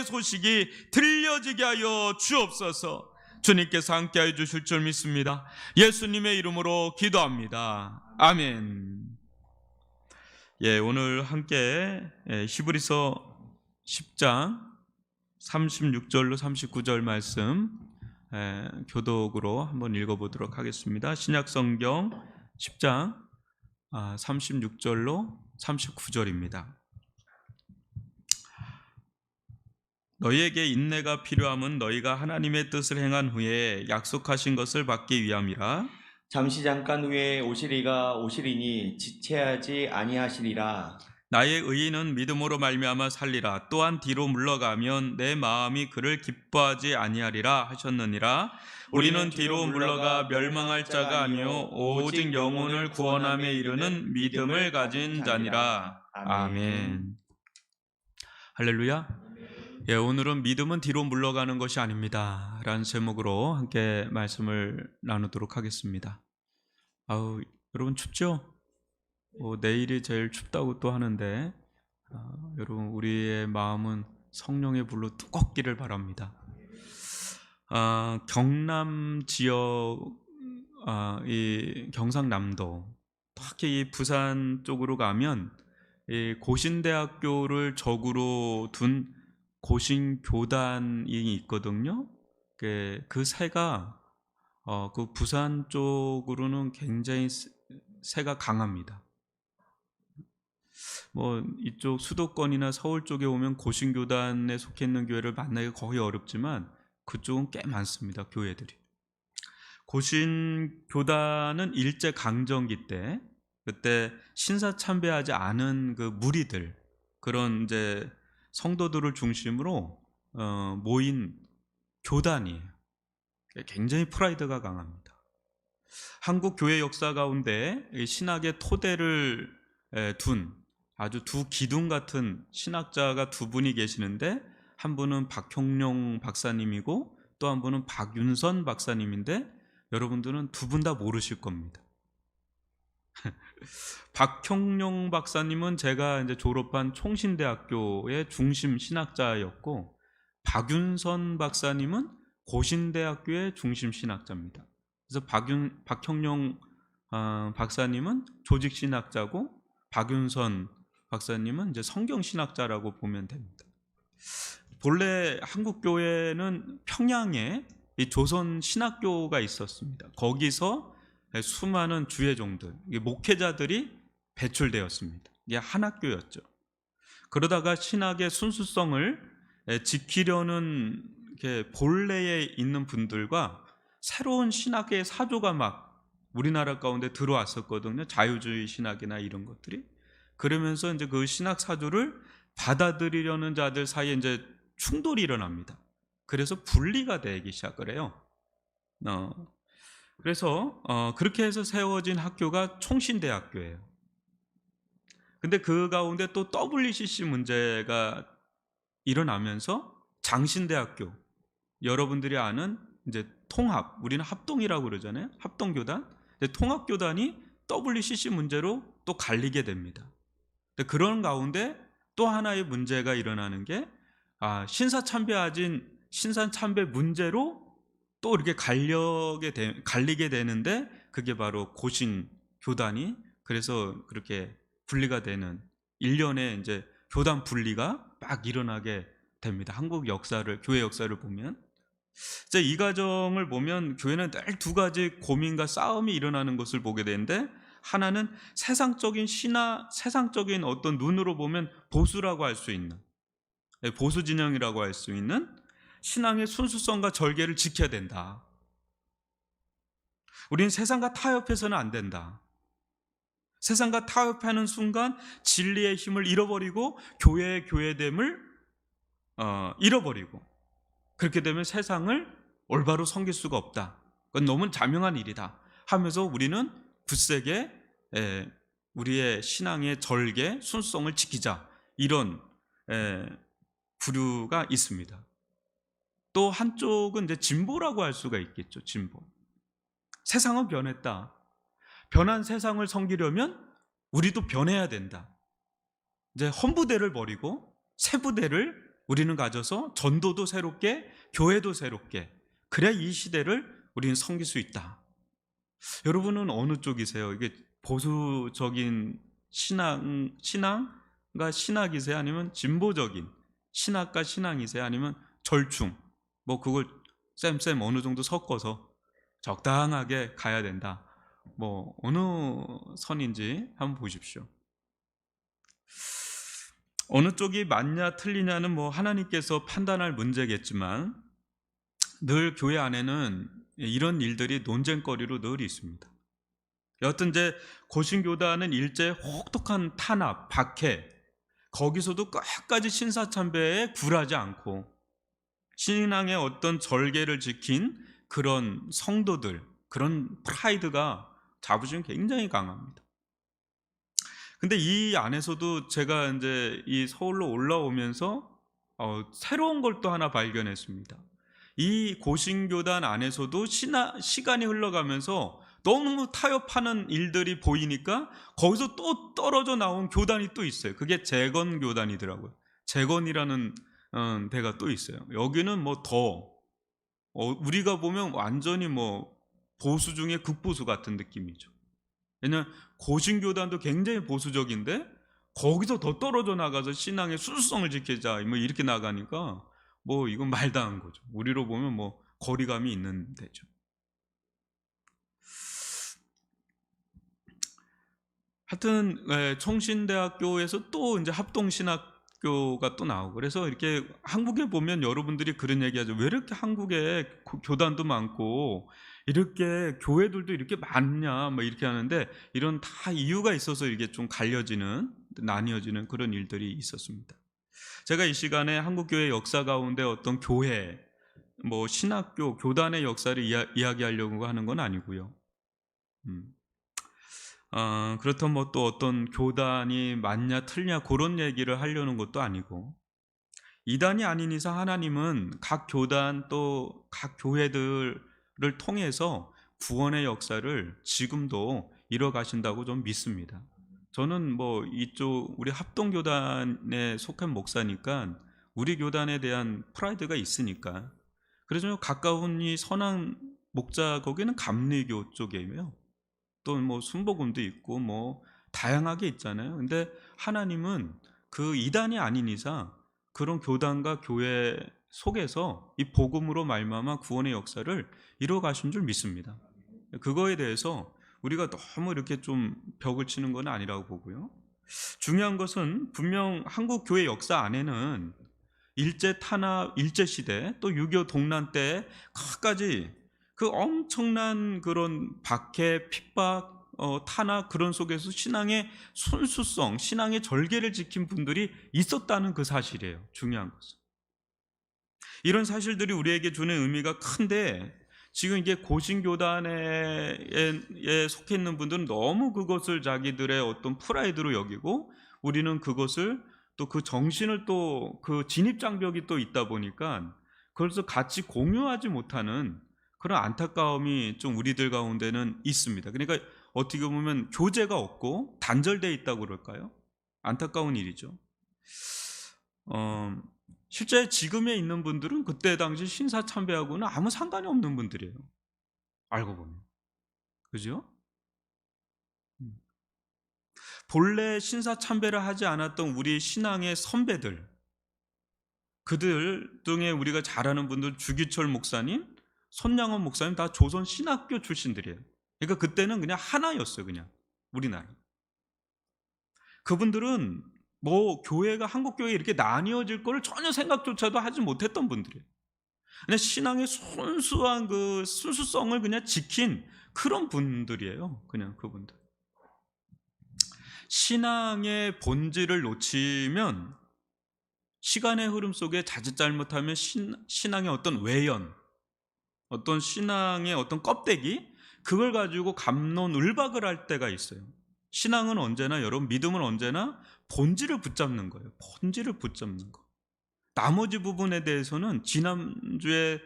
소식이 들려지게 하여 주옵소서. 주님께서 함께해 주실 줄 믿습니다. 예수님의 이름으로 기도합니다. 아멘. 오늘 함께 히브리서 10장 36절로 39절 말씀 교독으로 한번 읽어보도록 하겠습니다. 신약성경 10장 36절로 39절입니다. 너희에게 인내가 필요함은 너희가 하나님의 뜻을 행한 후에 약속하신 것을 받기 위함이라. 잠시 잠깐 후에 오시리가 오시리니 지체하지 아니하시리라. 나의 의인은 믿음으로 말미암아 살리라. 또한 뒤로 물러가면 내 마음이 그를 기뻐하지 아니하리라 하셨느니라. 우리는 뒤로 물러가 멸망할 자가 아니요 오직 영혼을 구원함에 이르는 믿음을 가진 자니라. 아멘. 할렐루야. 오늘은 믿음은 뒤로 물러가는 것이 아닙니다 라는 제목으로 함께 말씀을 나누도록 하겠습니다. 여러분 춥죠? 내일이 제일 춥다고 또 하는데 여러분 우리의 마음은 성령의 불로 뜨겁기를 바랍니다. 경남 지역, 이 경상남도, 특히 이 부산 쪽으로 가면 이 고신대학교를 적으로 둔 고신교단이 있거든요. 그 새가 그 부산 쪽으로는 굉장히 새가 강합니다. 이쪽 수도권이나 서울 쪽에 오면 고신교단에 속해 있는 교회를 만나기가 거의 어렵지만 그쪽은 꽤 많습니다. 교회들이. 고신교단은 일제 강점기 때 그때 신사참배하지 않은 그 무리들, 그런 이제 성도들을 중심으로 모인 교단이에요. 굉장히 프라이드가 강합니다. 한국 교회 역사 가운데 신학의 토대를 둔 아주 두 기둥 같은 신학자가 두 분이 계시는데, 한 분은 박형룡 박사님이고 또 한 분은 박윤선 박사님인데 여러분들은 두 분 다 모르실 겁니다. 박형룡 박사님은 제가 이제 졸업한 총신대학교의 중심 신학자였고, 박윤선 박사님은 고신대학교의 중심 신학자입니다. 그래서 박형룡 박사님은 조직 신학자고, 박윤선 박사님은 이제 성경 신학자라고 보면 됩니다. 본래 한국 교회는 평양에 이 조선 신학교가 있었습니다. 거기서 수많은 주회종들, 목회자들이 배출되었습니다. 이게 한 학교였죠. 그러다가 신학의 순수성을 지키려는 본래에 있는 분들과 새로운 신학의 사조가 막 우리나라 가운데 들어왔었거든요. 자유주의 신학이나 이런 것들이. 그러면서 이제 그 신학 사조를 받아들이려는 자들 사이에 이제 충돌이 일어납니다. 그래서 분리가 되기 시작을 해요. 그래서 그렇게 해서 세워진 학교가 총신대학교예요. 근데 그 가운데 또 WCC 문제가 일어나면서 장신대학교, 여러분들이 아는 이제 통합, 우리는 합동이라고 그러잖아요. 합동교단. 근데 통합교단이 WCC 문제로 또 갈리게 됩니다. 근데 그런 가운데 또 하나의 문제가 일어나는 게 신사참배 문제로 또 이렇게 갈리게 되는데, 그게 바로 고신교단이, 그래서 그렇게 분리가 되는 일련의 이제 교단 분리가 막 일어나게 됩니다. 한국 역사를, 교회 역사를 보면 이제 이 과정을 보면 교회는 늘 두 가지 고민과 싸움이 일어나는 것을 보게 되는데, 하나는 세상적인 세상적인 어떤 눈으로 보면 보수라고 할 수 있는, 보수 진영이라고 할 수 있는 신앙의 순수성과 절개를 지켜야 된다. 우리는 세상과 타협해서는 안 된다. 세상과 타협하는 순간 진리의 힘을 잃어버리고 교회의 교회됨을 잃어버리고, 그렇게 되면 세상을 올바로 섬길 수가 없다. 그건 너무 자명한 일이다 하면서 우리는 굳세게 우리의 신앙의 절개, 순수성을 지키자, 이런 부류가 있습니다. 또 한쪽은 이제 진보라고 할 수가 있겠죠. 진보. 세상은 변했다. 변한 세상을 섬기려면 우리도 변해야 된다. 이제 헌부대를 버리고 새 부대를 우리는 가져서 전도도 새롭게, 교회도 새롭게, 그래야 이 시대를 우리는 섬길 수 있다. 여러분은 어느 쪽이세요? 이게 보수적인 신앙과 신학이세요? 아니면 진보적인 신학과 신앙이세요? 아니면 절충? 뭐 그걸 쌤 어느 정도 섞어서 적당하게 가야 된다. 뭐 어느 선인지 한번 보십시오. 어느 쪽이 맞냐 틀리냐는 뭐 하나님께서 판단할 문제겠지만 늘 교회 안에는 이런 일들이 논쟁거리로 늘 있습니다. 여하튼 이제 고신교단은 일제 혹독한 탄압, 박해, 거기서도 끝까지 신사참배에 굴하지 않고 신앙의 어떤 절개를 지킨 그런 성도들, 그런 프라이드가 자부심이 굉장히 강합니다. 근데 이 안에서도 제가 이제 이 서울로 올라오면서 새로운 걸 또 하나 발견했습니다. 이 고신교단 안에서도 시간이 흘러가면서 너무 타협하는 일들이 보이니까 거기서 또 떨어져 나온 교단이 또 있어요. 그게 재건교단이더라고요. 재건이라는 데가 또 있어요. 여기는 뭐 더 우리가 보면 완전히 뭐 보수 중에 극보수 같은 느낌이죠. 왜냐하면 고신교단도 굉장히 보수적인데 거기서 더 떨어져 나가서 신앙의 순수성을 지키자 뭐 이렇게 나가니까 뭐 이건 말다한 거죠. 우리로 보면 뭐 거리감이 있는 데죠. 하여튼 청신대학교에서 또 이제 합동신학교가 또 나오고 그래서 이렇게 한국에 보면 여러분들이 그런 얘기하죠. 왜 이렇게 한국에 교단도 많고 이렇게 교회들도 이렇게 많냐 뭐 이렇게 하는데 이런 다 이유가 있어서 이게 좀 나뉘어지는 그런 일들이 있었습니다. 제가 이 시간에 한국교회 역사 가운데 어떤 교회, 뭐 신학교, 교단의 역사를 이야기하려고 하는 건 아니고요. 그렇다면 뭐 또 어떤 교단이 맞냐 틀냐 그런 얘기를 하려는 것도 아니고 이단이 아닌 이상 하나님은 각 교단 또 각 교회들을 통해서 구원의 역사를 지금도 이뤄 가신다고 좀 믿습니다. 저는 뭐 이쪽 우리 합동교단에 속한 목사니까 우리 교단에 대한 프라이드가 있으니까 그래서 가까운 이 선한 목자 거기는 감리교 쪽이에요. 또 뭐 순복음도 있고 뭐 다양하게 있잖아요. 근데 하나님은 그 이단이 아닌 이상 그런 교단과 교회 속에서 이 복음으로 말미암아 구원의 역사를 이루어 가신 줄 믿습니다. 그거에 대해서 우리가 너무 이렇게 좀 벽을 치는 건 아니라고 보고요. 중요한 것은 분명 한국 교회 역사 안에는 일제 탄압, 일제 시대 또 6.25 동란 때 끝까지 그 엄청난 그런 박해, 핍박, 탄압 그런 속에서 신앙의 순수성, 신앙의 절개를 지킨 분들이 있었다는 그 사실이에요. 중요한 것은. 이런 사실들이 우리에게 주는 의미가 큰데 지금 이게 고신교단에 속해 있는 분들은 너무 그것을 자기들의 어떤 프라이드로 여기고 우리는 그것을 또 그 정신을 또 그 진입장벽이 또 있다 보니까 그래서 같이 공유하지 못하는 그런 안타까움이 좀 우리들 가운데는 있습니다. 그러니까 어떻게 보면 교제가 없고 단절되어 있다고 그럴까요? 안타까운 일이죠. 실제 지금에 있는 분들은 그때 당시 신사참배하고는 아무 상관이 없는 분들이에요. 알고 보면. 그죠? 본래 신사참배를 하지 않았던 우리 신앙의 선배들, 그들 중에 우리가 잘 아는 분들 주기철 목사님, 손양원 목사님 다 조선 신학교 출신들이에요. 그러니까 그때는 그냥 하나였어요. 그냥 우리나라. 그분들은 뭐 교회가 한국 교회 이렇게 나뉘어질 거를 전혀 생각조차도 하지 못했던 분들이에요. 그냥 신앙의 순수한 그 순수성을 그냥 지킨 그런 분들이에요. 그냥 그분들. 신앙의 본질을 놓치면 시간의 흐름 속에 자칫 잘못하면 신앙의 어떤 외연, 어떤 신앙의 어떤 껍데기 그걸 가지고 갑론을박을 할 때가 있어요. 신앙은 언제나 여러분 믿음은 언제나 본질을 붙잡는 거예요. 본질을 붙잡는 거. 나머지 부분에 대해서는 지난주에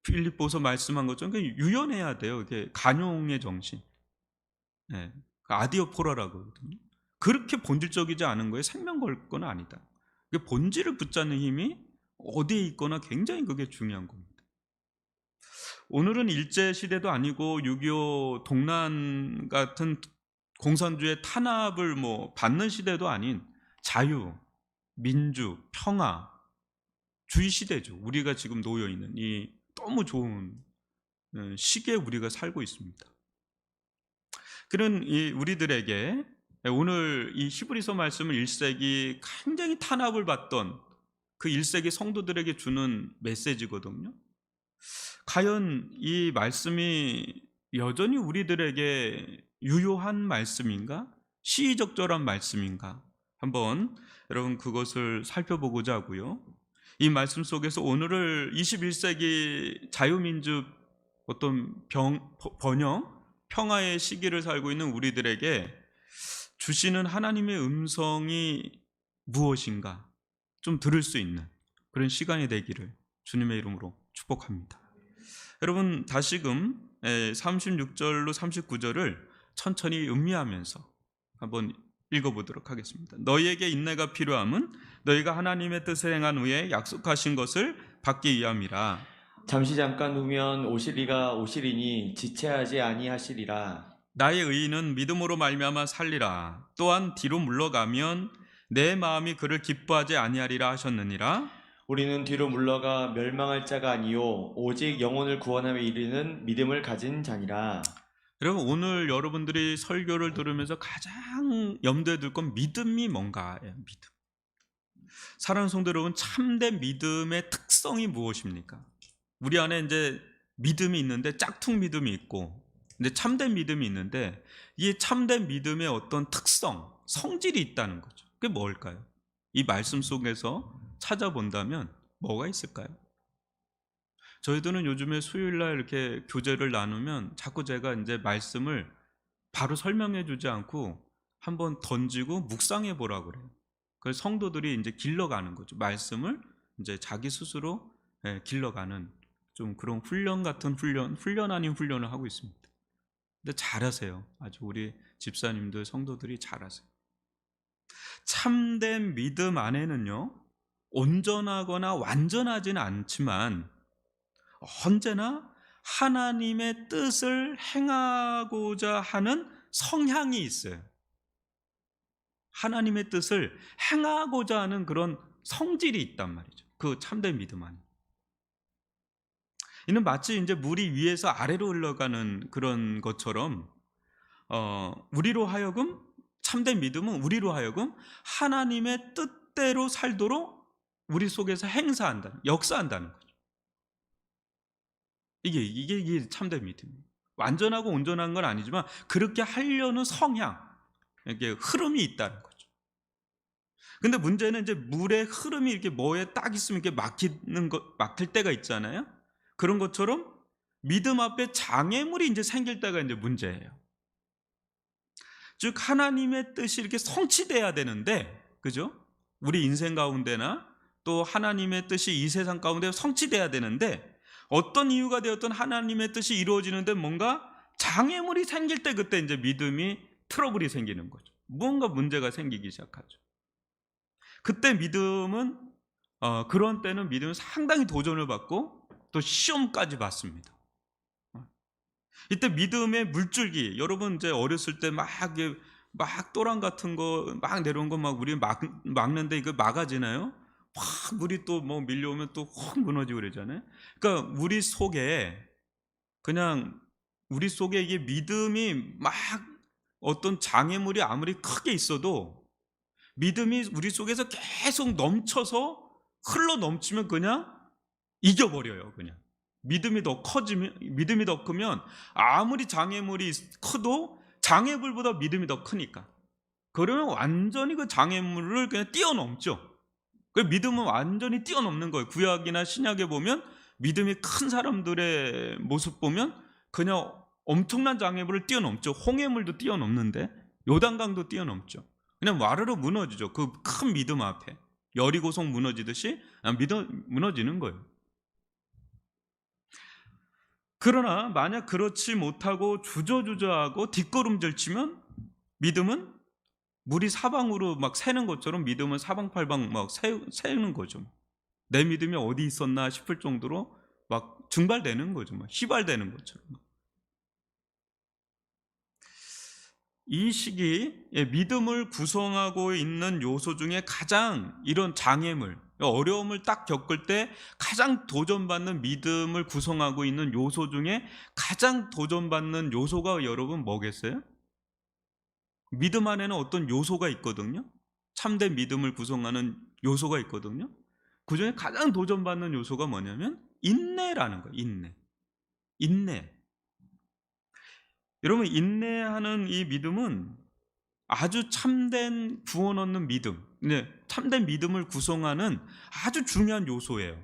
필립보서 말씀한 것처럼 유연해야 돼요. 이게 간용의 정신. 네. 아디오포라라고 하거든요. 그렇게 본질적이지 않은 거에 생명 걸 건 아니다. 본질을 붙잡는 힘이 어디에 있거나 굉장히 그게 중요한 겁니다. 오늘은 일제 시대도 아니고 6.25 동란 같은 공산주의 탄압을 받는 시대도 아닌 자유, 민주, 평화, 주의 시대죠. 우리가 지금 놓여 있는 이 너무 좋은 시기에 우리가 살고 있습니다. 그런 이 우리들에게 오늘 이 히브리서 말씀을 1세기 굉장히 탄압을 받던 그 1세기 성도들에게 주는 메시지거든요. 과연 이 말씀이 여전히 우리들에게 유효한 말씀인가? 시의적절한 말씀인가? 한번 여러분 그것을 살펴보고자 하고요. 이 말씀 속에서 오늘을 21세기 자유민주 어떤 번영, 평화의 시기를 살고 있는 우리들에게 주시는 하나님의 음성이 무엇인가 좀 들을 수 있는 그런 시간이 되기를 주님의 이름으로 축복합니다. 여러분 다시금 36절로 39절을 천천히 음미하면서 한번 읽어보도록 하겠습니다. 너희에게 인내가 필요함은 너희가 하나님의 뜻을 행한 후에 약속하신 것을 받기 위함이라. 잠시 잠깐 후면 오시리가 오시리니 지체하지 아니하시리라. 나의 의인은 믿음으로 말미암아 살리라. 또한 뒤로 물러가면 내 마음이 그를 기뻐하지 아니하리라 하셨느니라. 우리는 뒤로 물러가 멸망할 자가 아니요 오직 영혼을 구원함에 이르는 믿음을 가진 자니라. 여러분 오늘 여러분들이 설교를 들으면서 가장 염두에 둘 건 믿음이 뭔가예요. 믿음. 사랑하는 성도 여러분, 참된 믿음의 특성이 무엇입니까? 우리 안에 이제 믿음이 있는데 짝퉁 믿음이 있고 이제 참된 믿음이 있는데 이 참된 믿음의 어떤 특성, 성질이 있다는 거죠. 그게 뭘까요? 이 말씀 속에서 찾아본다면 뭐가 있을까요? 저희들은 요즘에 수요일날 이렇게 교제를 나누면 자꾸 제가 이제 말씀을 바로 설명해 주지 않고 한번 던지고 묵상해 보라고 그래요. 그래서 성도들이 이제 길러가는 거죠. 말씀을 이제 자기 스스로 길러가는 좀 그런 훈련 같은 훈련 아닌 훈련을 하고 있습니다. 근데 잘하세요. 아주 우리 집사님들, 성도들이 잘하세요. 참된 믿음 안에는요, 온전하거나 완전하지는 않지만 언제나 하나님의 뜻을 행하고자 하는 성향이 있어요. 하나님의 뜻을 행하고자 하는 그런 성질이 있단 말이죠. 그 참된 믿음 안에. 이는 마치 이제 물이 위에서 아래로 흘러가는 그런 것처럼 우리로 하여금 참된 믿음은 우리로 하여금 하나님의 뜻대로 살도록 우리 속에서 행사한다는, 역사한다는 거죠. 이게 참된 믿음이에요. 완전하고 온전한 건 아니지만 그렇게 하려는 성향, 이게 흐름이 있다는 거죠. 근데 문제는 이제 물의 흐름이 이렇게 뭐에 딱 있으면 이렇게 막힐 때가 있잖아요. 그런 것처럼 믿음 앞에 장애물이 이제 생길 때가 이제 문제예요. 즉 하나님의 뜻이 이렇게 성취돼야 되는데, 그죠? 우리 인생 가운데나 또 하나님의 뜻이 이 세상 가운데 성취돼야 되는데 어떤 이유가 되었던 하나님의 뜻이 이루어지는데 뭔가 장애물이 생길 때 그때 이제 믿음이 트러블이 생기는 거죠. 무언가 문제가 생기기 시작하죠. 그때 믿음은 그런 때는 믿음은 상당히 도전을 받고 또 시험까지 받습니다. 이때 믿음의 물줄기, 여러분 이제 어렸을 때 막 또랑 같은 거 막 내려온 거 막 우리 막는데 이거 막아지나요? 막 물이 또 뭐 밀려오면 또 확 무너지고 그러잖아요. 그러니까 우리 속에 이게 믿음이 막 어떤 장애물이 아무리 크게 있어도 믿음이 우리 속에서 계속 넘쳐서 흘러 넘치면 그냥 이겨버려요. 그냥 믿음이 더 크면 아무리 장애물이 커도 장애물보다 믿음이 더 크니까 그러면 완전히 그 장애물을 그냥 뛰어넘죠. 그 믿음은 완전히 뛰어넘는 거예요. 구약이나 신약에 보면 믿음이 큰 사람들의 모습 보면 그냥 엄청난 장애물을 뛰어넘죠. 홍해물도 뛰어넘는데 요단강도 뛰어넘죠. 그냥 와르르 무너지죠. 그 큰 믿음 앞에 여리고성 무너지듯이 무너지는 거예요. 그러나 만약 그렇지 못하고 주저주저하고 뒷걸음질 치면 믿음은 물이 사방으로 막 새는 것처럼 믿음은 사방팔방 막 새는 거죠. 내 믿음이 어디 있었나 싶을 정도로 막 증발되는 거죠. 막 휘발되는 것처럼. 이 시기에 믿음을 구성하고 있는 요소 중에 가장 이런 장애물, 어려움을 딱 겪을 때 가장 도전받는 믿음을 구성하고 있는 요소 중에 가장 도전받는 요소가 여러분 뭐겠어요? 믿음 안에는 어떤 요소가 있거든요. 참된 믿음을 구성하는 요소가 있거든요. 그 중에 가장 도전받는 요소가 뭐냐면 인내라는 거예요. 인내. 여러분, 인내하는 이 믿음은 아주 참된 구원 얻는 믿음, 참된 믿음을 구성하는 아주 중요한 요소예요.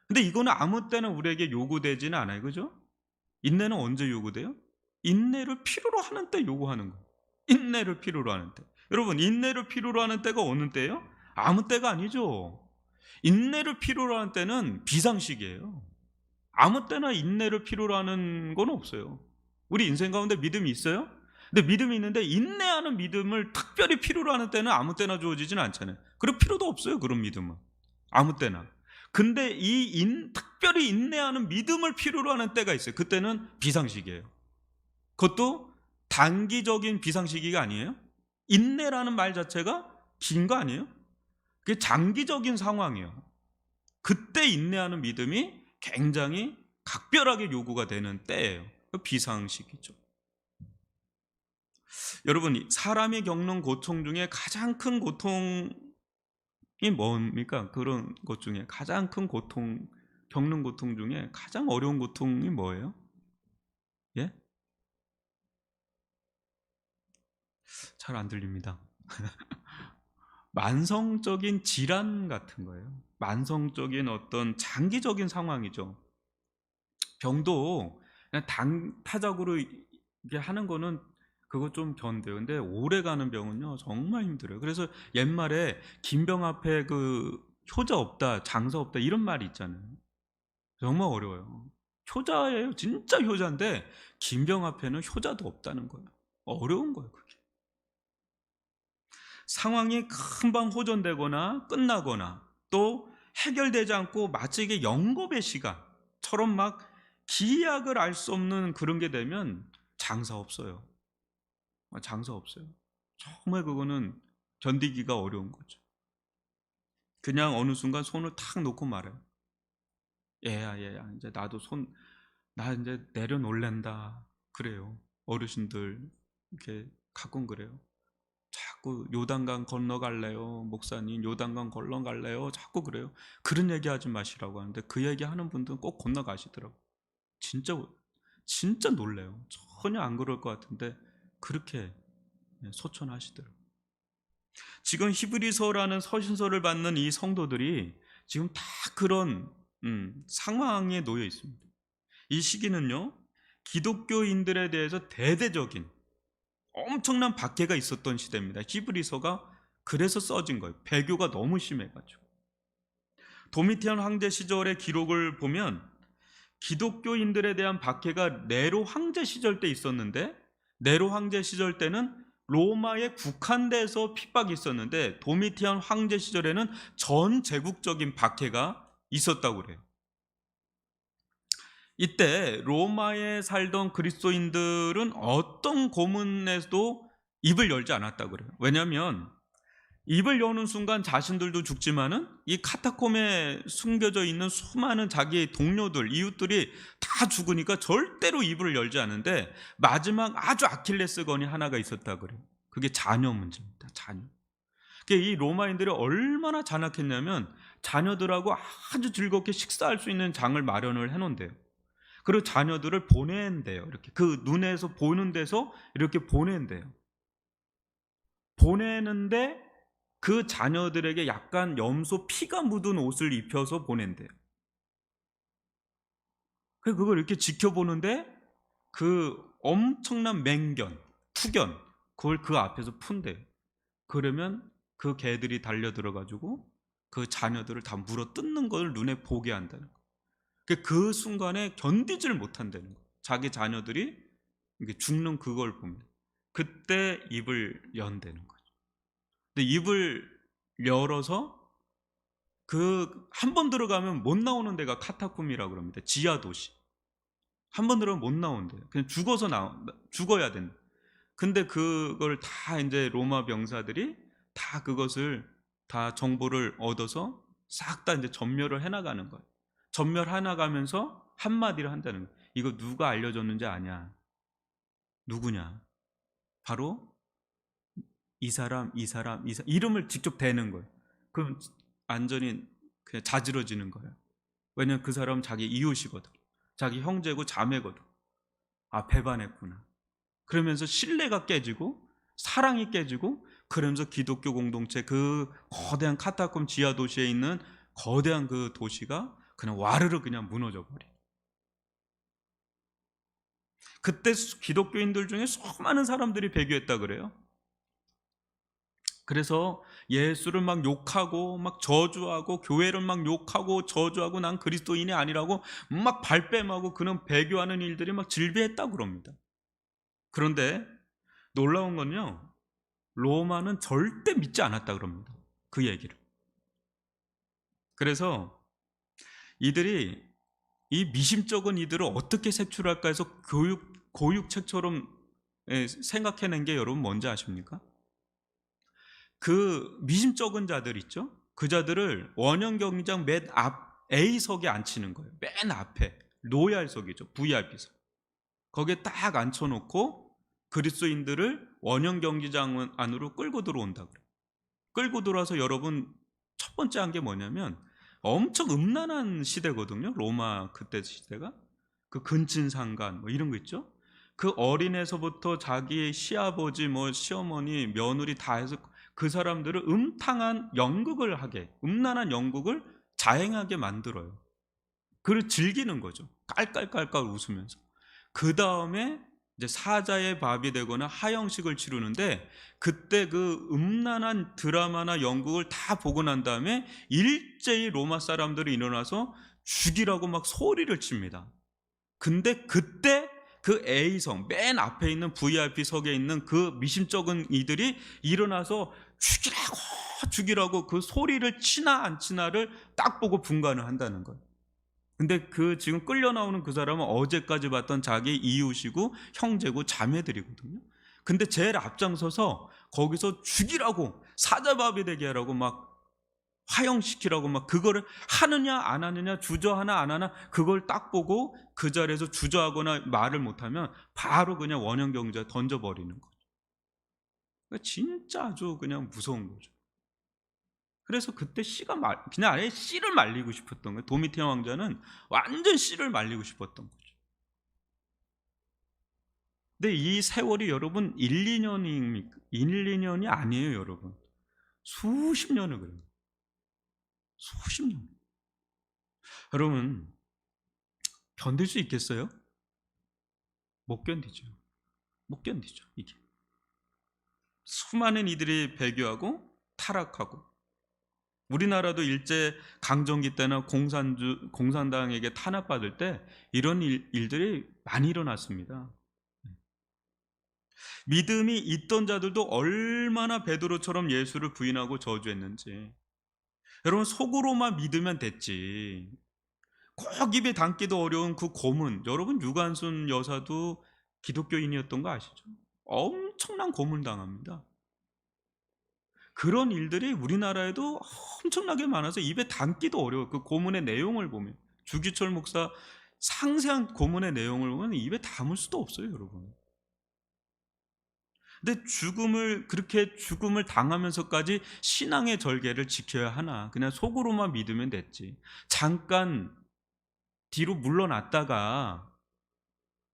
근데 이거는 아무 때나 우리에게 요구되지는 않아요. 그죠? 인내는 언제 요구돼요? 인내를 필요로 하는 때 요구하는 거예요. 인내를 필요로 하는 때. 여러분, 인내를 필요로 하는 때가 어느 때예요? 아무 때가 아니죠. 인내를 필요로 하는 때는 비상식이에요. 아무 때나 인내를 필요로 하는 건 없어요. 우리 인생 가운데 믿음이 있어요? 근데 믿음이 있는데 인내하는 믿음을 특별히 필요로 하는 때는 아무 때나 주어지지는 않잖아요. 그럴 필요도 없어요. 그런 믿음은 아무 때나. 근데 특별히 인내하는 믿음을 필요로 하는 때가 있어요. 그때는 비상식이에요. 그것도 단기적인 비상시기가 아니에요. 인내라는 말 자체가 긴 거 아니에요? 그게 장기적인 상황이에요. 그때 인내하는 믿음이 굉장히 각별하게 요구가 되는 때예요. 비상시기죠. 여러분, 사람이 겪는 고통 중에 가장 큰 고통이 뭡니까? 그런 것 중에 가장 큰 고통, 겪는 고통 중에 가장 어려운 고통이 뭐예요? 예? 잘 안 들립니다. 만성적인 질환 같은 거예요. 만성적인 어떤 장기적인 상황이죠. 병도 그냥 단타적으로 이게 하는 거는 그거 좀 견뎌요. 근데 오래 가는 병은요 정말 힘들어요. 그래서 옛말에 긴 병 앞에 그 효자 없다, 장사 없다 이런 말이 있잖아요. 정말 어려워요. 효자예요. 진짜 효자인데 긴 병 앞에는 효자도 없다는 거예요. 어려운 거예요, 그게. 상황이 금방 호전되거나 끝나거나 또 해결되지 않고 마치 이게 영겁의 시간처럼 막 기약을 알 수 없는 그런 게 되면 장사 없어요. 장사 없어요. 정말 그거는 견디기가 어려운 거죠. 그냥 어느 순간 손을 탁 놓고 말아요. 얘야, 이제 나도 나 이제 내려놓을랜다. 그래요. 어르신들 이렇게 가끔 그래요. 자꾸 요단강 건너갈래요? 목사님 요단강 건너갈래요? 자꾸 그래요. 그런 얘기 하지 마시라고 하는데 그 얘기 하는 분들은 꼭 건너가시더라고요. 진짜 놀래요. 전혀 안 그럴 것 같은데 그렇게 소천하시더라고요. 지금 히브리서라는 서신서를 받는 이 성도들이 지금 다 그런 상황에 놓여 있습니다. 이 시기는요 기독교인들에 대해서 대대적인 엄청난 박해가 있었던 시대입니다. 히브리서가 그래서 써진 거예요. 배교가 너무 심해가지고. 도미티안 황제 시절의 기록을 보면 기독교인들에 대한 박해가 네로 황제 시절 때 있었는데 네로 황제 시절 때는 로마에 국한돼서 핍박이 있었는데 도미티안 황제 시절에는 전 제국적인 박해가 있었다고 그래요. 이때 로마에 살던 그리스도인들은 어떤 고문에도 입을 열지 않았다고 그래요. 왜냐하면 입을 여는 순간 자신들도 죽지만은 이 카타콤에 숨겨져 있는 수많은 자기의 동료들, 이웃들이 다 죽으니까 절대로 입을 열지 않는데 마지막 아주 아킬레스건이 하나가 있었다고 그래요. 그게 자녀 문제입니다. 자녀. 이 로마인들이 얼마나 잔악했냐면 자녀들하고 아주 즐겁게 식사할 수 있는 장을 마련을 해놓은대요. 그리고 자녀들을 보낸대요. 이렇게 그 눈에서 보는 데서 이렇게 보낸대요. 보내는데 그 자녀들에게 약간 염소 피가 묻은 옷을 입혀서 보낸대요. 그걸 이렇게 지켜보는데 그 엄청난 맹견, 투견 그걸 그 앞에서 푼대요. 그러면 그 개들이 달려들어가지고 그 자녀들을 다 물어 뜯는 걸 눈에 보게 한다는 거예요. 그 순간에 견디질 못한다는 거예요. 자기 자녀들이 죽는 그걸 보면 그때 입을 연다는 거죠. 근데 입을 열어서 그 한 번 들어가면 못 나오는 데가 카타콤이라고 합니다. 지하 도시. 한 번 들어가면 못 나온대요. 그냥 죽어야 된다. 근데 그걸 다 이제 로마 병사들이 다 그것을 다 정보를 얻어서 싹 다 이제 전멸을 해나가는 거예요. 전멸해 나가면서 한마디를 한다는 거예요. 이거 누가 알려줬는지 아냐? 누구냐? 바로 이 사람 이름을 직접 대는 거예요. 그럼 완전히 그냥 자지러지는 거예요. 왜냐면 그 사람은 자기 이웃이거든. 자기 형제고 자매거든. 아, 배반했구나. 그러면서 신뢰가 깨지고 사랑이 깨지고, 그러면서 기독교 공동체, 그 거대한 카타콤 지하 도시에 있는 거대한 그 도시가 그냥 와르르 그냥 무너져 버려. 그때 기독교인들 중에 수많은 사람들이 배교했다 그래요. 그래서 예수를 막 욕하고 막 저주하고 교회를 막 욕하고 저주하고 난 그리스도인이 아니라고 막 발뺌하고 그런 배교하는 일들이 막 질비했다고 그럽니다. 그런데 놀라운 건요, 로마는 절대 믿지 않았다 그럽니다. 그 얘기를. 그래서 이들이 이 미심쩍은 이들을 어떻게 색출할까 해서 고육책처럼 생각해낸 게 여러분 뭔지 아십니까? 그 미심쩍은 자들 있죠? 그 자들을 원형 경기장 맨 앞 A석에 앉히는 거예요. 맨 앞에. 로얄석이죠. VIP석. 거기에 딱 앉혀놓고 그리스도인들을 원형 경기장 안으로 끌고 들어온다 그래요. 끌고 들어와서 여러분 첫 번째 한 게 뭐냐면, 엄청 음란한 시대거든요. 로마 그때 시대가. 그 근친상간 뭐 이런 거 있죠. 그 어린애서부터 자기의 시아버지 뭐 시어머니 며느리 다 해서 그 사람들을 음탕한 연극을 하게, 음란한 연극을 자행하게 만들어요. 그걸 즐기는 거죠. 깔깔깔깔 웃으면서. 그 다음에 이제 사자의 밥이 되거나 하형식을 치르는데, 그때 그 음란한 드라마나 연극을 다 보고 난 다음에 일제히 로마 사람들이 일어나서 죽이라고 막 소리를 칩니다. 근데 그때 그 A석 맨 앞에 있는 VIP석에 있는 그 미심쩍은 이들이 일어나서 죽이라고 그 소리를 치나 안 치나를 딱 보고 분간을 한다는 거예요. 근데 그 지금 끌려 나오는 그 사람은 어제까지 봤던 자기 이웃이고 형제고 자매들이거든요. 근데 제일 앞장서서 거기서 죽이라고, 사자밥이 되게 하라고 막 화형시키라고 막 그거를 하느냐 안 하느냐, 주저하나 안 하나, 그걸 딱 보고 그 자리에서 주저하거나 말을 못하면 바로 그냥 원형 경제에 던져버리는 거죠. 그러니까 진짜 아주 그냥 무서운 거죠. 그래서 그때 그냥 아예 씨를 말리고 싶었던 거예요. 도미티안 왕자는 완전 씨를 말리고 싶었던 거죠. 근데 이 세월이 여러분 1, 2년입니까? 1, 2년이 아니에요, 여러분. 수십 년을 그래요. 수십 년. 여러분, 견딜 수 있겠어요? 못 견디죠. 못 견디죠, 이게. 수많은 이들이 배교하고 타락하고, 우리나라도 일제 강점기 때나 공산당에게 탄압받을 때 이런 일들이 많이 일어났습니다. 믿음이 있던 자들도 얼마나 베드로처럼 예수를 부인하고 저주했는지. 여러분, 속으로만 믿으면 됐지. 꼭 입에 담기도 어려운 그 고문. 여러분, 유관순 여사도 기독교인이었던 거 아시죠? 엄청난 고문 당합니다. 그런 일들이 우리나라에도 엄청나게 많아서 입에 담기도 어려워요. 그 고문의 내용을 보면, 주기철 목사 상세한 고문의 내용을 보면 입에 담을 수도 없어요, 여러분. 근데 그렇게 죽음을 당하면서까지 신앙의 절개를 지켜야 하나? 그냥 속으로만 믿으면 됐지. 잠깐 뒤로 물러났다가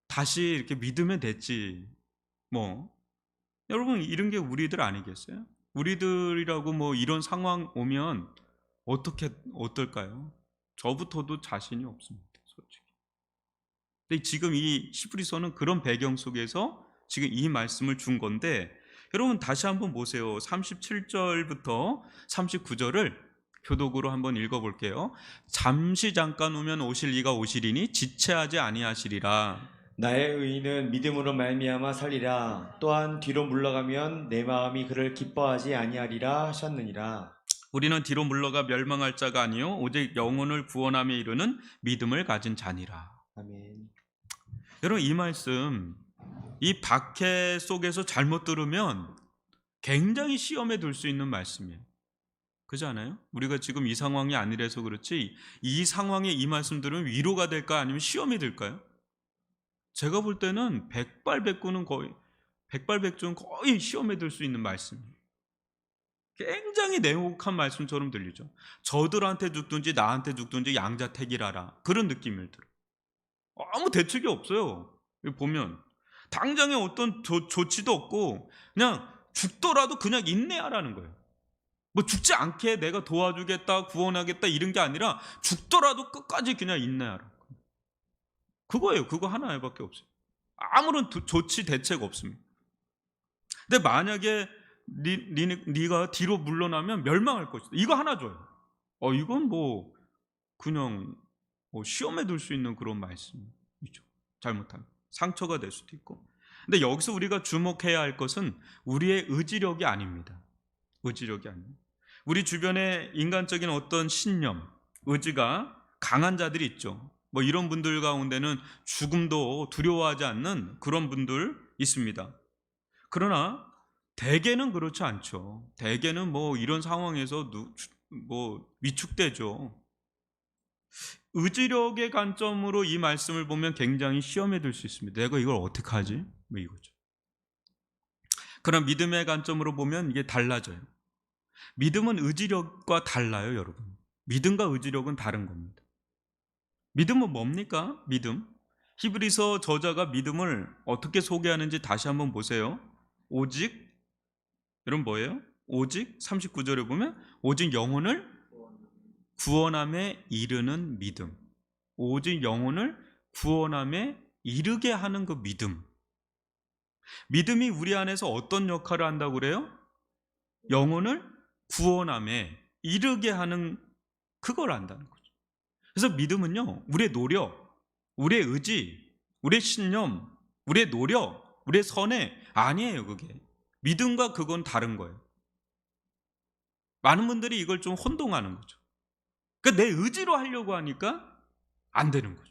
다시 이렇게 믿으면 됐지. 뭐, 여러분, 이런 게 우리들 아니겠어요? 우리들이라고 뭐 이런 상황 오면 어떨까요? 저부터도 자신이 없습니다, 솔직히. 근데 지금 이 히브리서는 그런 배경 속에서 지금 이 말씀을 준 건데, 여러분 다시 한번 보세요. 37절부터 39절을 교독으로 한번 읽어볼게요. 잠시 잠깐 오면 오실 이가 오시리니 지체하지 아니하시리라. 나의 의인은 믿음으로 말미암아 살리라. 또한 뒤로 물러가면 내 마음이 그를 기뻐하지 아니하리라 하셨느니라. 우리는 뒤로 물러가 멸망할 자가 아니요 오직 영혼을 구원함에 이르는 믿음을 가진 자니라. 아멘. 여러분, 이 말씀, 이 박해 속에서 잘못 들으면 굉장히 시험에 들 수 있는 말씀이에요. 그렇지 않아요? 우리가 지금 이 상황이 아니라서 그렇지, 이 상황에 이 말씀 들으면 위로가 될까 아니면 시험이 될까요? 제가 볼 때는 백발백중은 거의 시험에 들 수 있는 말씀이에요. 굉장히 냉혹한 말씀처럼 들리죠. 저들한테 죽든지 나한테 죽든지 양자택일하라, 그런 느낌을 들어요. 아무 대책이 없어요. 보면 당장에 어떤 조치도 없고 그냥 죽더라도 그냥 인내하라는 거예요. 뭐 죽지 않게 내가 도와주겠다, 구원하겠다 이런 게 아니라 죽더라도 끝까지 그냥 인내하라. 그거예요. 그거 하나밖에 없어요. 아무런 조치 대책 없습니다. 근데 만약에 네가 뒤로 물러나면 멸망할 것이다, 이거 하나 줘요. 이건 뭐 그냥 시험에 들 수 있는 그런 말씀이죠. 잘못하면 상처가 될 수도 있고. 근데 여기서 우리가 주목해야 할 것은 우리의 의지력이 아닙니다. 의지력이 아니에요. 우리 주변에 인간적인 어떤 신념, 의지가 강한 자들이 있죠. 뭐 이런 분들 가운데는 죽음도 두려워하지 않는 그런 분들 있습니다. 그러나 대개는 그렇지 않죠. 대개는 뭐 이런 상황에서 위축되죠. 의지력의 관점으로 이 말씀을 보면 굉장히 시험에 들 수 있습니다. 내가 이걸 어떻게 하지? 뭐 이거죠. 그럼 믿음의 관점으로 보면 이게 달라져요. 믿음은 의지력과 달라요, 여러분. 믿음과 의지력은 다른 겁니다. 믿음은 뭡니까? 믿음. 히브리서 저자가 믿음을 어떻게 소개하는지 다시 한번 보세요. 오직, 여러분 뭐예요? 오직 39절에 보면 오직 영혼을 구원함에 이르는 믿음. 오직 영혼을 구원함에 이르게 하는 그 믿음. 믿음이 우리 안에서 어떤 역할을 한다고 그래요? 영혼을 구원함에 이르게 하는 그걸 한다는 거죠. 그래서 믿음은요, 우리의 노력, 우리의 의지, 우리의 신념, 우리의 노력, 우리의 선행 아니에요. 그게 믿음과 그건 다른 거예요. 많은 분들이 이걸 좀 혼동하는 거죠. 그러니까 내 의지로 하려고 하니까 안 되는 거죠.